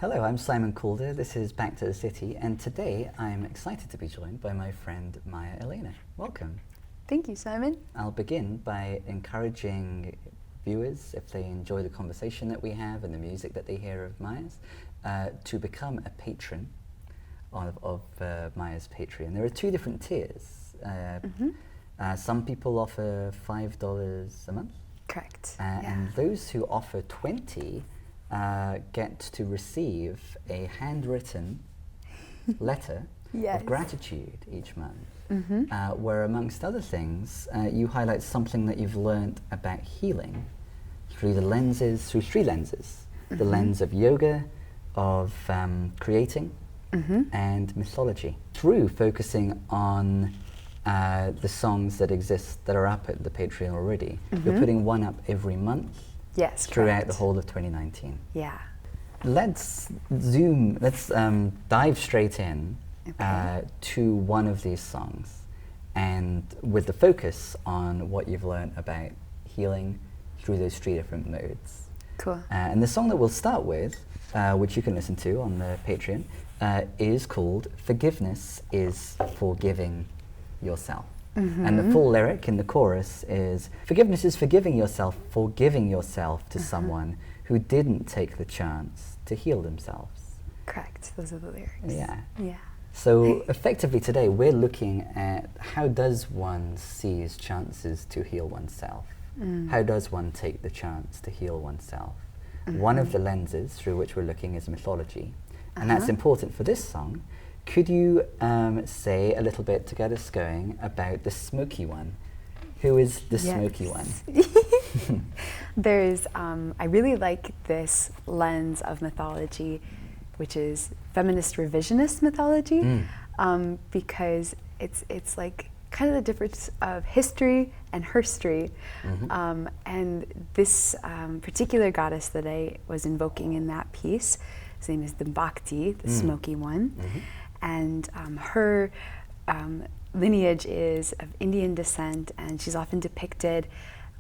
Hello, I'm Simon Calder. This is Back to the City, and today I'm excited to be joined by my friend Maya ELENA. Welcome. Thank you, Simon. I'll begin by encouraging viewers, if they enjoy the conversation that we have and the music that they hear of Maya's, to become a patron of Maya's Patreon. There are two different tiers. Some people offer $5 a month. Correct. And those who offer 20 get to receive a handwritten letter of gratitude each month, where amongst other things, you highlight something that you've learned about healing through three lenses. The lens of yoga, of creating, and mythology. Through focusing on the songs that exist, that are up at the Patreon already. You're putting one up every month. Yes, throughout the whole of 2019. Yeah. Let's dive straight in to one of these songs, and with the focus on what you've learned about healing through those three different modes. Cool. And the song that we'll start with, which you can listen to on the Patreon, is called Forgiveness is Forgiving Yourself. And the full lyric in the chorus is, forgiveness is forgiving yourself for giving yourself to someone who didn't take the chance to heal themselves. Correct, those are the lyrics. Yeah. Yeah. So effectively today we're looking at how does one seize chances to heal oneself? How does one take the chance to heal oneself? One of the lenses through which we're looking is mythology. And that's important for this song. Could you say a little bit to get us going about the smoky one? Who is the smoky one? There's, I really like this lens of mythology, which is feminist revisionist mythology, because it's like kind of the difference of history and herstory. And this particular goddess that I was invoking in that piece, his name is the Bhakti, the smoky one. And her lineage is of Indian descent, and she's often depicted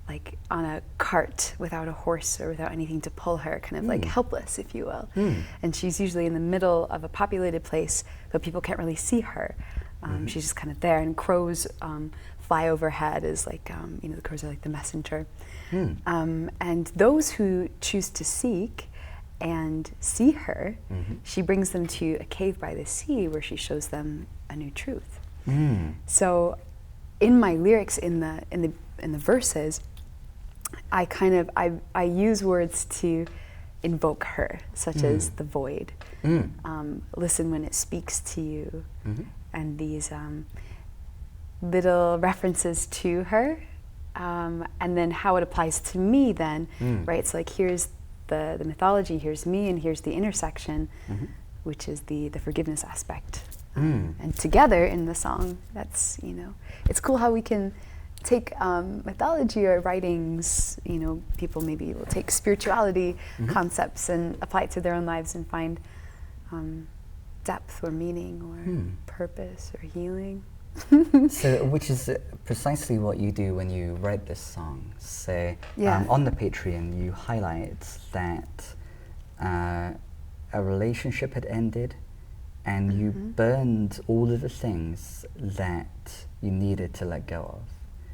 like on a cart without a horse or without anything to pull her, kind of like helpless, if you will. And she's usually in the middle of a populated place, but people can't really see her. She's just kind of there, and crows fly overhead as like, the crows are like the messenger. And those who choose to seek and see her, she brings them to a cave by the sea where she shows them a new truth. So in my lyrics, in the verses, I use words to invoke her, such as the void, listen when it speaks to you, and these little references to her, and then how it applies to me then, right? So like here's the mythology, here's me, and here's the intersection, which is the forgiveness aspect. And together in the song, that's, it's cool how we can take mythology or writings, people maybe will take spirituality concepts and apply it to their own lives and find depth or meaning or purpose or healing. So, which is precisely what you do when you write this song. So, on the Patreon, you highlight that a relationship had ended, and you burned all of the things that you needed to let go of.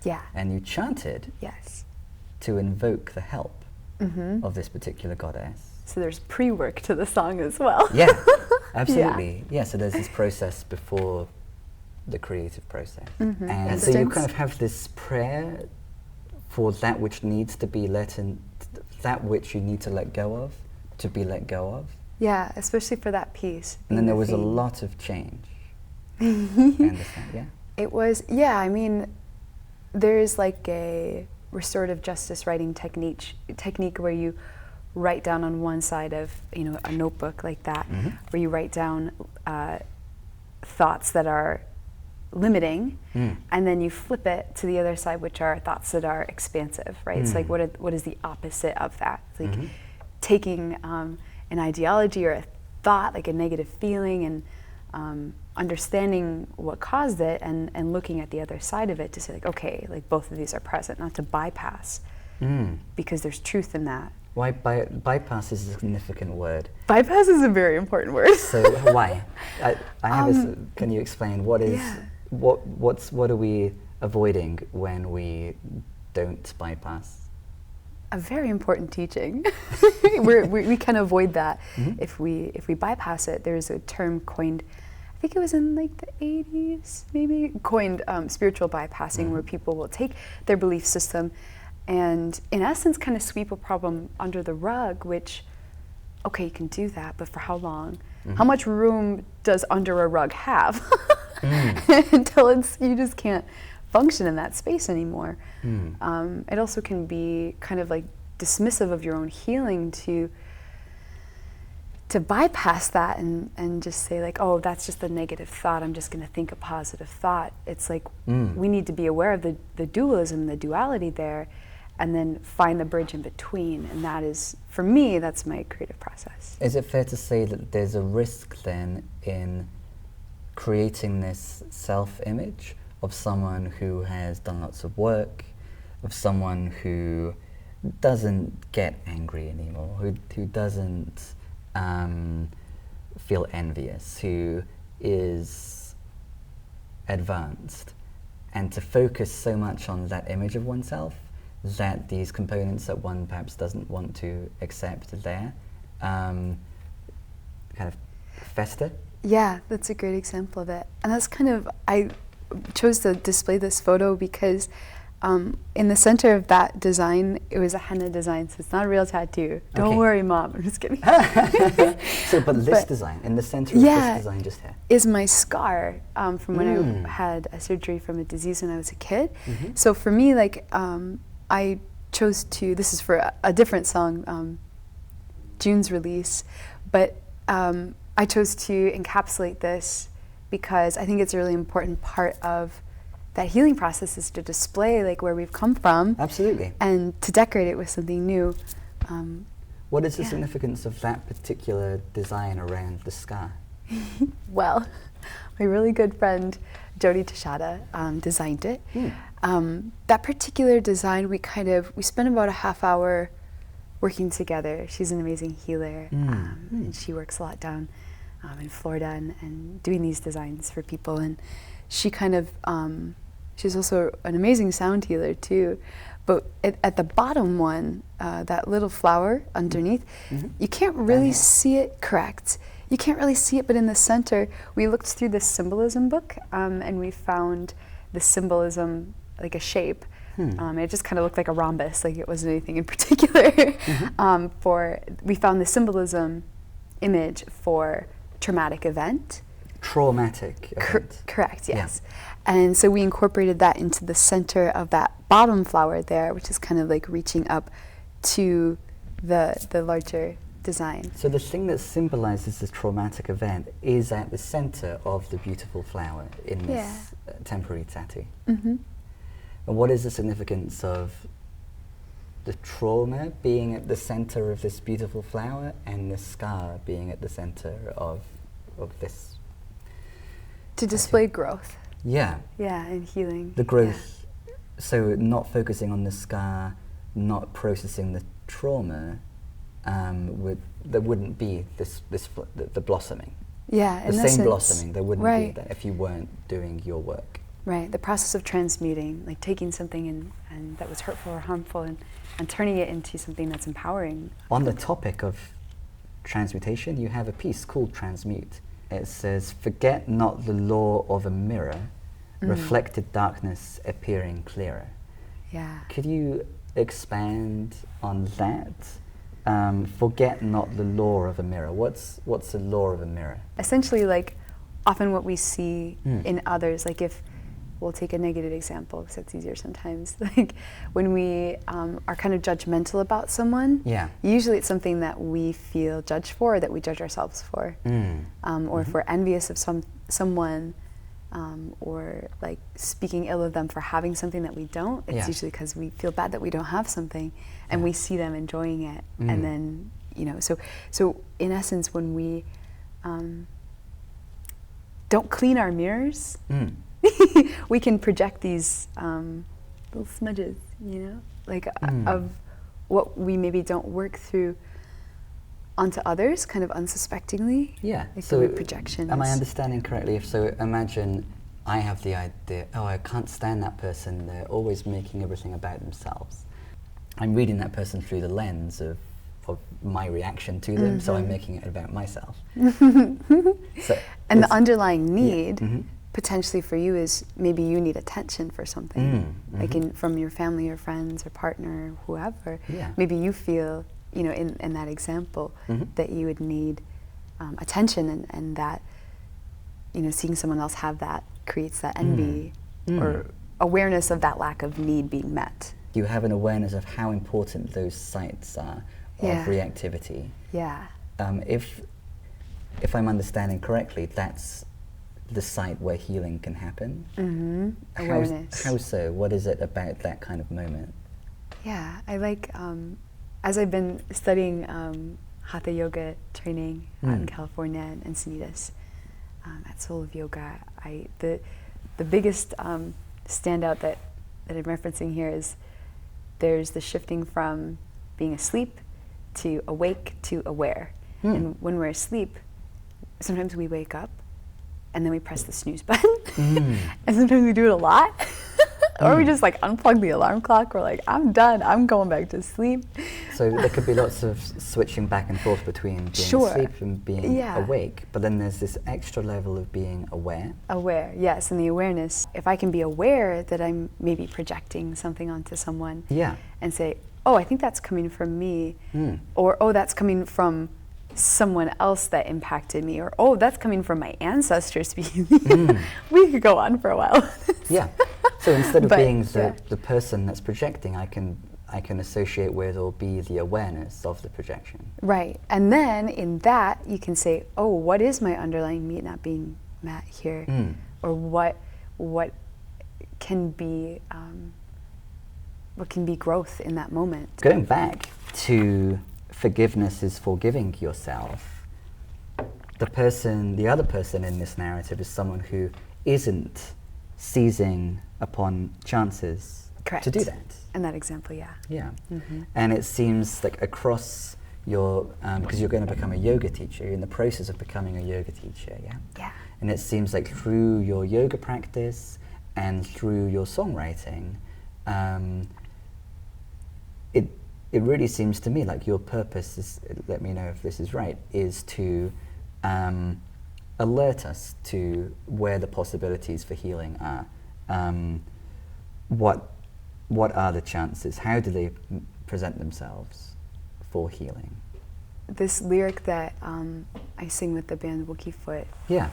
Yeah. And you chanted to invoke the help of this particular goddess. So there's pre-work to the song as well. Yeah, absolutely. Yeah, so there's this process before the creative process. And so you kind of have this prayer for that which needs to be that which you need to let go of, to be let go of. Yeah, especially for that piece. And then there was a lot of change. I understand, yeah? It was, there's like a restorative justice writing technique where you write down on one side of, a notebook like that, where you write down thoughts that are limiting, and then you flip it to the other side, which are thoughts that are expansive, right? It's like, what is the opposite of that? It's like taking an ideology or a thought, like a negative feeling, and understanding what caused it, and looking at the other side of it to say, like, okay, like both of these are present, not to bypass, because there's truth in that. Why bypass is a significant word? Bypass is a very important word. So why? Can you explain what is what are we avoiding when we don't bypass? A very important teaching. we can avoid that if we bypass it. There's a term coined, I think it was in like the 80s maybe, coined spiritual bypassing, where people will take their belief system and in essence kind of sweep a problem under the rug, which, okay, you can do that, but for how long? How much room does under a rug have? Until you just can't function in that space anymore. It also can be kind of like dismissive of your own healing to bypass that and just say like, oh, that's just a negative thought, I'm just going to think a positive thought. It's like we need to be aware of the dualism, the duality there, and then find the bridge in between. And that is, for me, that's my creative process. Is it fair to say that there's a risk then in creating this self-image of someone who has done lots of work, of someone who doesn't get angry anymore, who doesn't feel envious, who is advanced, and to focus so much on that image of oneself that these components that one perhaps doesn't want to accept are there, kind of fester? Yeah, that's a great example of it. And that's kind of, I chose to display this photo because in the center of that design, it was a henna design, so it's not a real tattoo. Don't worry, Mom, I'm just kidding. But this design, in the center of this design just here, is my scar from when I had a surgery from a disease when I was a kid. So for me, like, I chose to, this is for a different song, June's release, but I chose to encapsulate this because I think it's a really important part of that healing process is to display like where we've come from. Absolutely. And to decorate it with something new. What is the significance of that particular design around the scar? Well, my really good friend Jody Tashada designed it. That particular design, we spent about a half hour working together. She's an amazing healer, and she works a lot down in Florida and doing these designs for people. And she kind of, she's also an amazing sound healer too. But at the bottom one, that little flower underneath, you can't really see it, correct. You can't really see it, but in the center, we looked through the Symbolism book and we found the symbolism, like a shape. It just kind of looked like a rhombus, like it wasn't anything in particular. We found the symbolism image for traumatic event. Traumatic event. Correct, yes. Yeah. And so we incorporated that into the center of that bottom flower there, which is kind of like reaching up to the larger design. So the thing that symbolizes this traumatic event is at the center of the beautiful flower in this temporary tattoo. And what is the significance of the trauma being at the center of this beautiful flower and the scar being at the center of this? To display growth. Yeah. Yeah, and healing. The growth. Yeah. So not focusing on the scar, not processing the trauma, there wouldn't be the blossoming. Yeah, the same blossoming. There wouldn't be that if you weren't doing your work. Right, the process of transmuting, like taking something and that was hurtful or harmful and turning it into something that's empowering. On the topic of transmutation, you have a piece called Transmute. It says, forget not the law of a mirror, reflected darkness appearing clearer. Yeah. Could you expand on that? Forget not the law of a mirror. What's the law of a mirror? Essentially, like, often what we see in others, like if, we'll take a negative example because it's easier sometimes. Like when we are kind of judgmental about someone, usually it's something that we feel judged for or that we judge ourselves for. Or if we're envious of someone or like speaking ill of them for having something that we don't, it's usually because we feel bad that we don't have something and we see them enjoying it. And then, so in essence, when we don't clean our mirrors, we can project these little smudges, like of what we maybe don't work through onto others, kind of unsuspectingly. Yeah. Like so projections. Am I understanding correctly? If so, imagine I have the idea, oh, I can't stand that person, they're always making everything about themselves. I'm reading that person through the lens of my reaction to them, so I'm making it about myself. And the underlying need, potentially for you, is maybe you need attention for something, like from your family or friends or partner or whoever. Yeah. Maybe you feel, in that example, that you would need attention, and that, seeing someone else have that creates that envy or awareness of that lack of need being met. You have an awareness of how important those sites are of reactivity. Yeah. If I'm understanding correctly, that's the site where healing can happen. Awareness. How so? What is it about that kind of moment? Yeah, I like, as I've been studying Hatha Yoga training out in California and Encinitas at Soul of Yoga, the biggest standout that I'm referencing here is there's the shifting from being asleep to awake to aware. And when we're asleep, sometimes we wake up and then we press the snooze button. And sometimes we do it a lot. Or we just unplug the alarm clock. We're like, I'm done, I'm going back to sleep. So there could be lots of switching back and forth between being asleep and being awake. But then there's this extra level of being aware. Aware, yes, and the awareness. If I can be aware that I'm maybe projecting something onto someone and say, oh, I think that's coming from me, or oh, that's coming from someone else that impacted me, or oh, that's coming from my ancestors. We could go on for a while. Yeah. So instead of being the person that's projecting, I can associate with or be the awareness of the projection. Right. And then in that you can say, oh, what is my underlying need not being met here? Or what can be growth in that moment? Going back to forgiveness is forgiving yourself. The other person in this narrative is someone who isn't seizing upon chances to do that. In that example, Yeah. And it seems like across your, because you're going to become a yoga teacher, you're in the process of becoming a yoga teacher, Yeah. And it seems like through your yoga practice and through your songwriting, it really seems to me like your purpose is, let me know if this is right, is to alert us to where the possibilities for healing are. What are the chances? How do they present themselves for healing? This lyric that I sing with the band Wookiefoot. Yeah.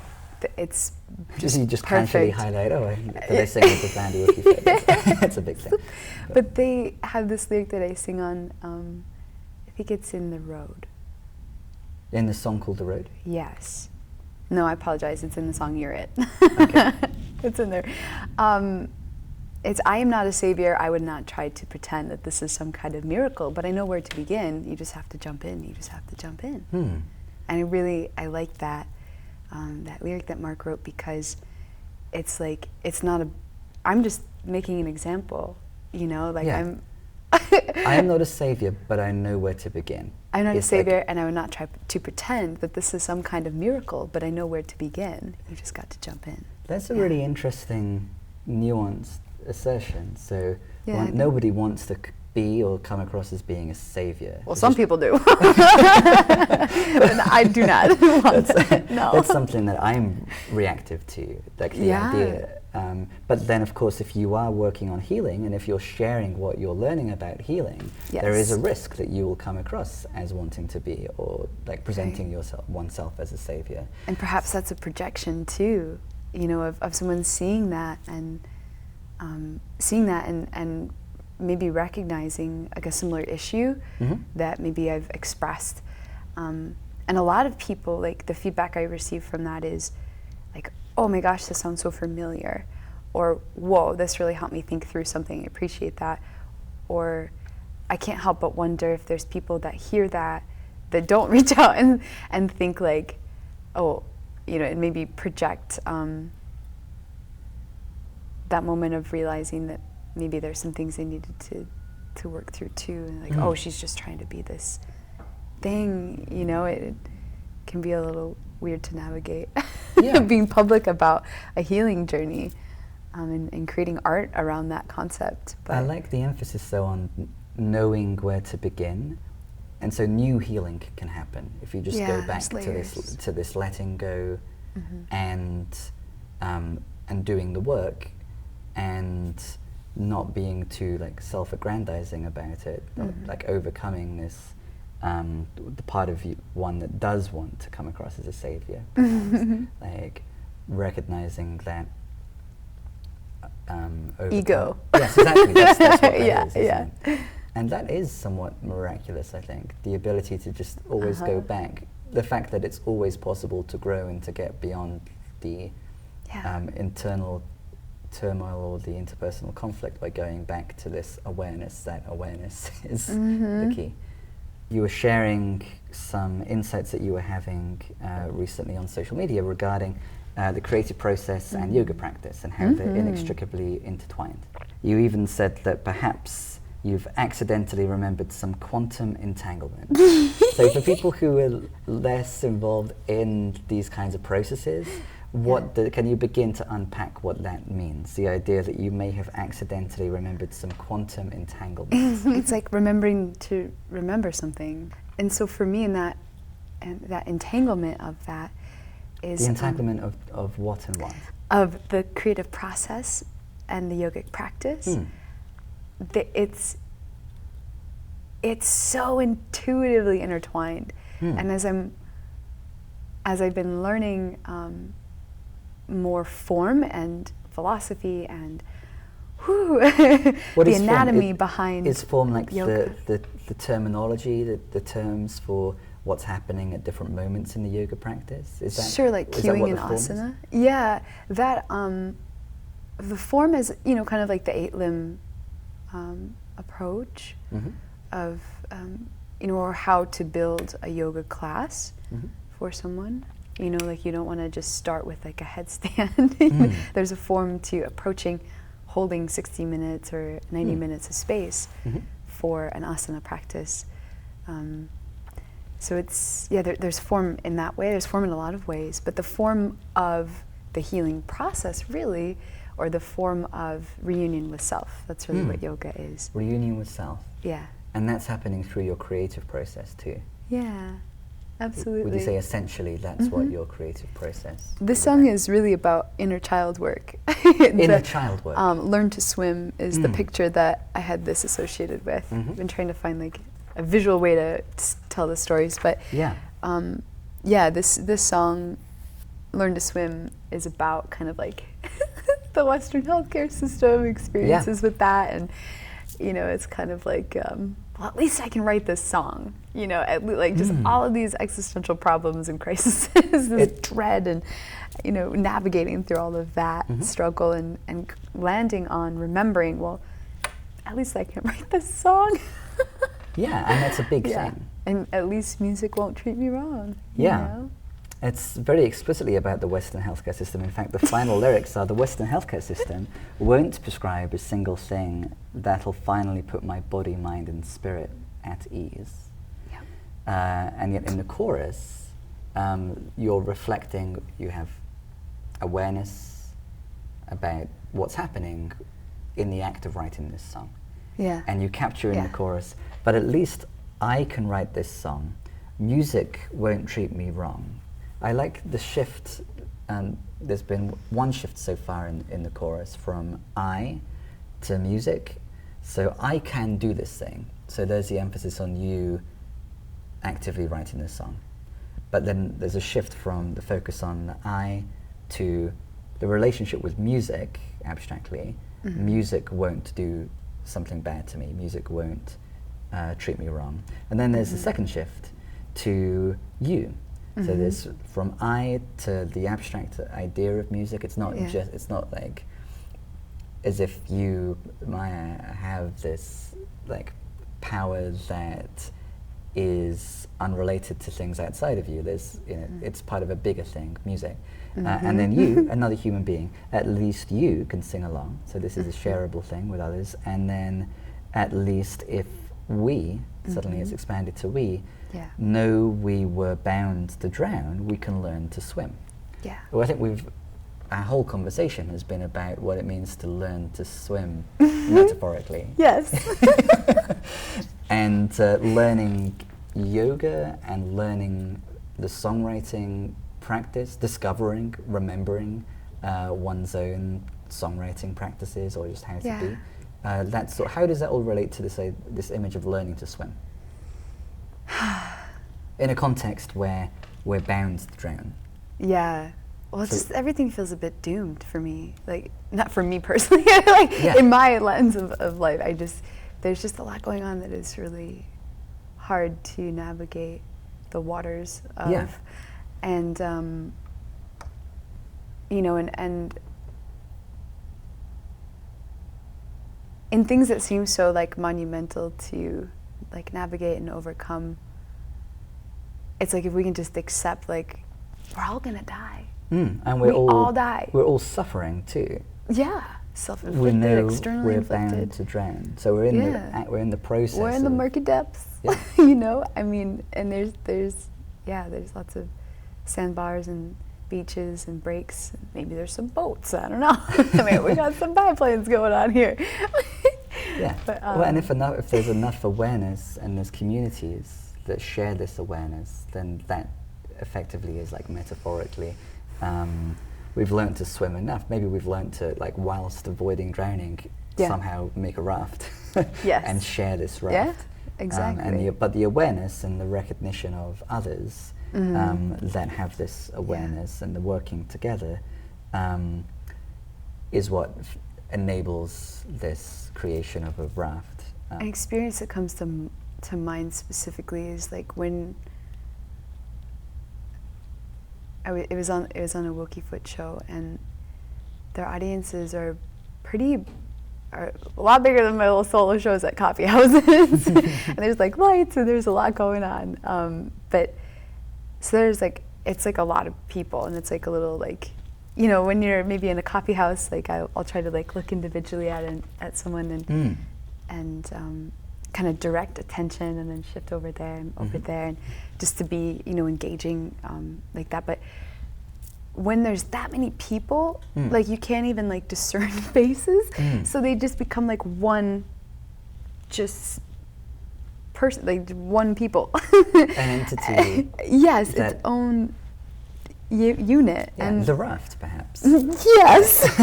It's just you just perfect. Casually highlight, they sing with the band Wookiefoot. It's a big thing. But they have this lyric that I sing on, I think it's in The Road. In the song called The Road? Yes. No, I apologize. It's in the song You're It. Okay. It's in there. It's, I am not a savior. I would not try to pretend that this is some kind of miracle, but I know where to begin. You just have to jump in. You just have to jump in. And I like that, that lyric that Mark wrote, because it's like, it's not I'm just making an example, I'm... I am not a savior, but I know where to begin. I'm not a savior, and I would not try to pretend that this is some kind of miracle, but I know where to begin. You just got to jump in. That's a really interesting, nuanced assertion. So nobody wants to be or come across as being a savior. Well, some people do. I do not want that. No. That's something that I'm reactive to, like the idea. But then, of course, if you are working on healing, and if you're sharing what you're learning about healing, there is a risk that you will come across as wanting to be, or like presenting oneself as a savior. And perhaps that's a projection too, of someone seeing that and maybe recognizing like a similar issue that maybe I've expressed. And a lot of people, like the feedback I receive from that is like, oh my gosh, this sounds so familiar, or whoa, this really helped me think through something, I appreciate that. Or I can't help but wonder if there's people that hear that don't reach out and think like, oh, and maybe project that moment of realizing that maybe there's some things they needed to to work through too. And like, oh, she's just trying to be this thing, you know, it can be a little weird to navigate. Being public about a healing journey, and creating art around that concept. But I like the emphasis though on knowing where to begin, and so new healing can happen if you just go back to this letting go, and doing the work, and not being too like self-aggrandizing about it, like overcoming this the part of you, one that does want to come across as a savior, like recognizing that ego. Yes, exactly. That's what that is, yeah. It? And that is somewhat miraculous, I think. The ability to just always go back. The fact that it's always possible to grow and to get beyond the internal turmoil or the interpersonal conflict by going back to this awareness. That awareness is the key. You were sharing some insights that you were having recently on social media regarding the creative process and yoga practice and how they're inextricably intertwined. You even said that perhaps you've accidentally remembered some quantum entanglement. So for people who are less involved in these kinds of processes, can you begin to unpack what that means? The idea that you may have accidentally remembered some quantum entanglement. It's like remembering to remember something. And so for me, that entanglement of that is the entanglement of what and what? Of the creative process and the yogic practice. It's so intuitively intertwined. And as I've been learning more form and philosophy and the anatomy behind is form like yoga. the terminology, the terms for what's happening at different moments in the yoga practice? Is that sure, like cueing and asana? Yeah, that the form is, you know, kind of like the 8-limb approach of, you know, or how to build a yoga class for someone. You know, like you don't want to just start with like a headstand. There's a form to approaching, holding 60 minutes or 90 minutes of space for an asana practice. So it's, there's form in that way, there's form in a lot of ways, but the form of the healing process really, or the form of reunion with self, that's really what yoga is. Reunion with self. Yeah. And that's happening through your creative process too. Yeah, absolutely. Would you say essentially that's what your creative process This is song about? is really about inner child work. Inner child work. Learn to swim is the picture that I had this associated with. I've been trying to find like a visual way to tell the stories, but this song, Learn to Swim, is about kind of like the Western healthcare system experiences with that, and you know, it's kind of like, well, at least I can write this song, you know, like just all of these existential problems and crises, this dread, and you know, navigating through all of that struggle, and landing on remembering, well, at least I can write this song. Yeah, and that's a big thing. And at least music won't treat me wrong. Yeah. You know? It's very explicitly about the Western healthcare system. In fact, the final lyrics are, the Western healthcare system won't prescribe a single thing that'll finally put my body, mind, and spirit at ease. Yeah. And yet in the chorus, you're reflecting, you have awareness about what's happening in the act of writing this song. Yeah. And you capture in the chorus, but at least I can write this song. Music won't treat me wrong. I like the shift, and there's been one shift so far in the chorus from I to music. So I can do this thing. So there's the emphasis on you actively writing this song. But then there's a shift from the focus on the I to the relationship with music, abstractly. Music won't do something bad to me. Music won't treat me wrong. And then there's the second shift to you. So there's from I to the abstract idea of music. It's not just, it's not like as if you, Maya, have this like power that is unrelated to things outside of you. There's, you know, it's part of a bigger thing, music. And then you, another human being, at least you can sing along. So this is a shareable thing with others. And then at least if we, suddenly it's expanded to we, Yeah. know we were bound to drown, we can learn to swim. Yeah. Well, I think our whole conversation has been about what it means to learn to swim metaphorically. Yes. And learning yoga and learning the songwriting practice, discovering, remembering one's own songwriting practices or just how to be. How does that all relate to this image of learning to swim? In a context where we're bound to drown. Yeah. Well, just everything feels a bit doomed for me. Like, not for me personally, like in my lens of life, there's just a lot going on that is really hard to navigate the waters of. And, you know, and in things that seem so like monumental to like navigate and overcome, it's like if we can just accept like we're all gonna die. And we all die. We're all suffering too. Yeah, self-inflicted, we know externally we're inflicted. bound to drown. So we're in the process. We're in the murky depths. You know, I mean, and there's lots of sandbars and beaches and breaks. Maybe there's some boats. I don't know. I mean, we got some biplanes going on here. Yeah. But, well, and if there's enough awareness and there's communities that share this awareness, then that effectively is like metaphorically, we've learned to swim enough. Maybe we've learned to, like, whilst avoiding drowning, somehow make a raft and share this raft. Yeah, exactly. But the awareness and the recognition of others that have this awareness and the working together is what enables this creation of a raft. An experience that comes to mind specifically is like when it was on a Wookiefoot show, and their audiences are a lot bigger than my little solo shows at coffee houses. And there's like lights and there's a lot going on. But so there's like, it's like a lot of people, and it's like a little like, you know, when you're maybe in a coffee house, like I'll try to like look individually at someone and kind of direct attention and then shift over there and over there, and just to be, you know, engaging like that. But when there's that many people, like you can't even like discern faces, so they just become like one just person, like one people. An entity. Yes, its own unit. Yeah, and the raft, perhaps. Yes.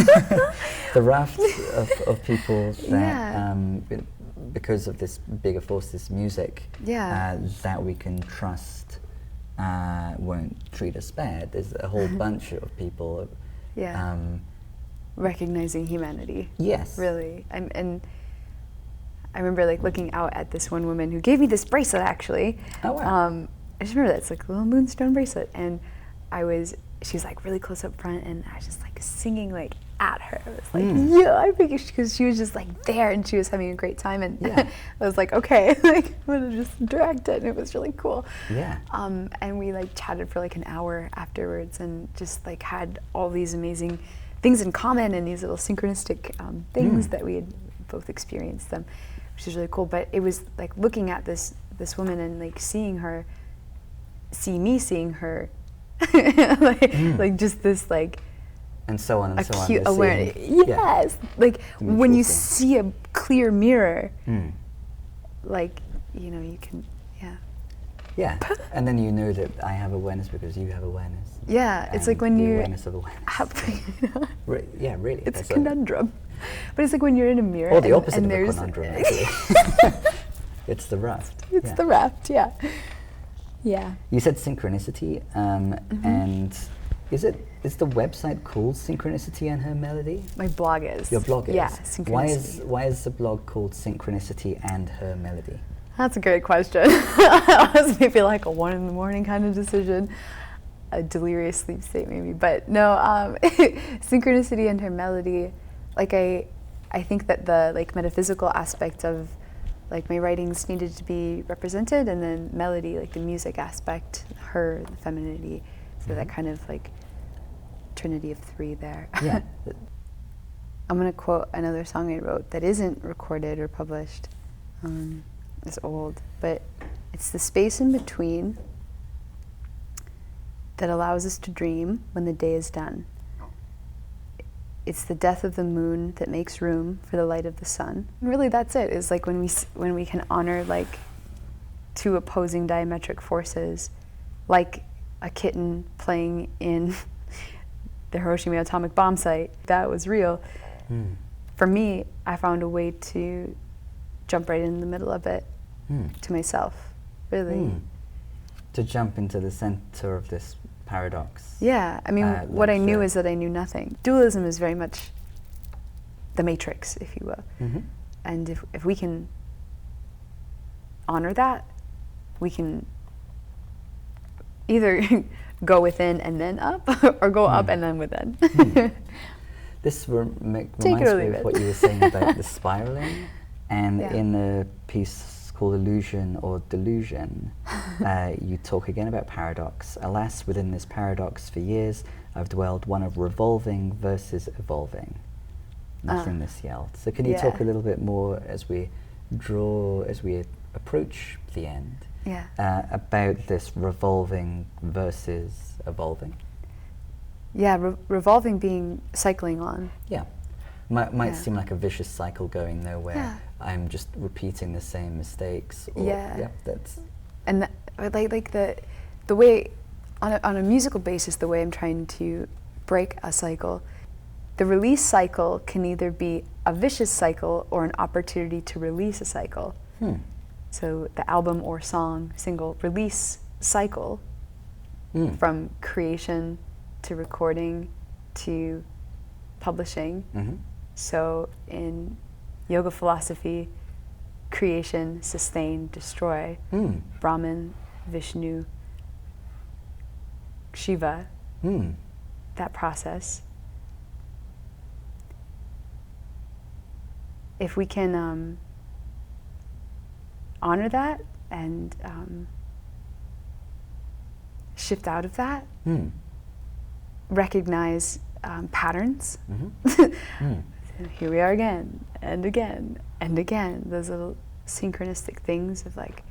The raft of people that, because of this bigger force, this music, that we can trust won't treat us bad. There's a whole bunch of people. Recognizing humanity. Yes. Really. And I remember like looking out at this one woman who gave me this bracelet, actually. Oh, wow. I just remember that. It's like a little moonstone bracelet. And she was like really close up front, and I was just like singing like at her. I was like, I think because she was just like there and she was having a great time, and I was like, okay, like I'm gonna just direct it, and it was really cool. Yeah. And we like chatted for like an hour afterwards, and just like had all these amazing things in common and these little synchronistic things that we had both experienced them, which is really cool. But it was like looking at this woman and like seeing me seeing her. Like just this like and so on and so on. Acute awareness. Yes. Like when you see a clear mirror, like, you know, you can Yeah. And then you know that I have awareness because you have awareness. Yeah. It's like when you awareness of awareness. Yeah, really. It's a conundrum. But it's like when you're in a mirror. Or the opposite of a conundrum, actually. It's the raft. It's the raft, yeah. Yeah. You said synchronicity, and is the website called Synchronicity and Her Melody? My blog is. Your blog is? Yeah, Synchronicity. Why is the blog called Synchronicity and Her Melody? That's a great question. It was maybe like a 1 a.m. kind of decision, a delirious sleep state maybe, but no. Synchronicity and Her Melody, like I think that the like metaphysical aspect of like my writings needed to be represented, and then melody, like the music aspect, her, the femininity, so that kind of like trinity of three there. Yeah. I'm gonna quote another song I wrote that isn't recorded or published, is old, but it's the space in between that allows us to dream when the day is done. It's the death of the moon that makes room for the light of the sun. And really, that's it. It's like when we can honor like two opposing diametric forces, like a kitten playing in the Hiroshima atomic bomb site. That was real. For me, I found a way to jump right in the middle of it to myself, really. To jump into the center of this paradox. Yeah, I mean, what I knew is that I knew nothing. Dualism is very much the matrix, if you will. And if we can honor that, we can either go within and then up, or go up and then within. This reminds me of what you were saying about the spiraling. And in a piece called Illusion or Delusion, you talk again about paradox. Alas, within this paradox for years, I've dwelled one of revolving versus evolving. Nothing this yelled. So can you talk a little bit more as we approach the end, about this revolving versus evolving? Yeah, revolving being cycling on. Yeah. Might seem like a vicious cycle going nowhere. I'm just repeating the same mistakes. Or, that's. And like the way, on a musical basis, the way I'm trying to break a cycle, the release cycle can either be a vicious cycle or an opportunity to release a cycle. So the album or song, single release cycle, from creation to recording to publishing. So in yoga philosophy, creation, sustain, destroy, Brahman, Vishnu, Shiva, that process. If we can honor that and shift out of that, recognize patterns. Here we are again and again and again. Those little synchronistic things of like,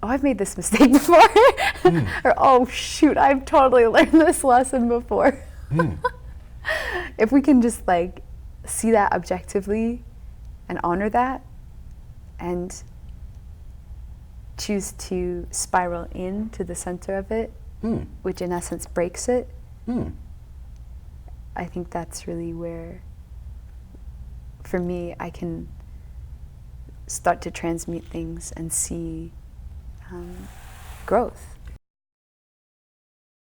oh, I've made this mistake before. Or, oh, shoot, I've totally learned this lesson before. If we can just like see that objectively and honor that and choose to spiral into the center of it, which in essence breaks it, I think that's really where, for me, I can start to transmute things and see growth.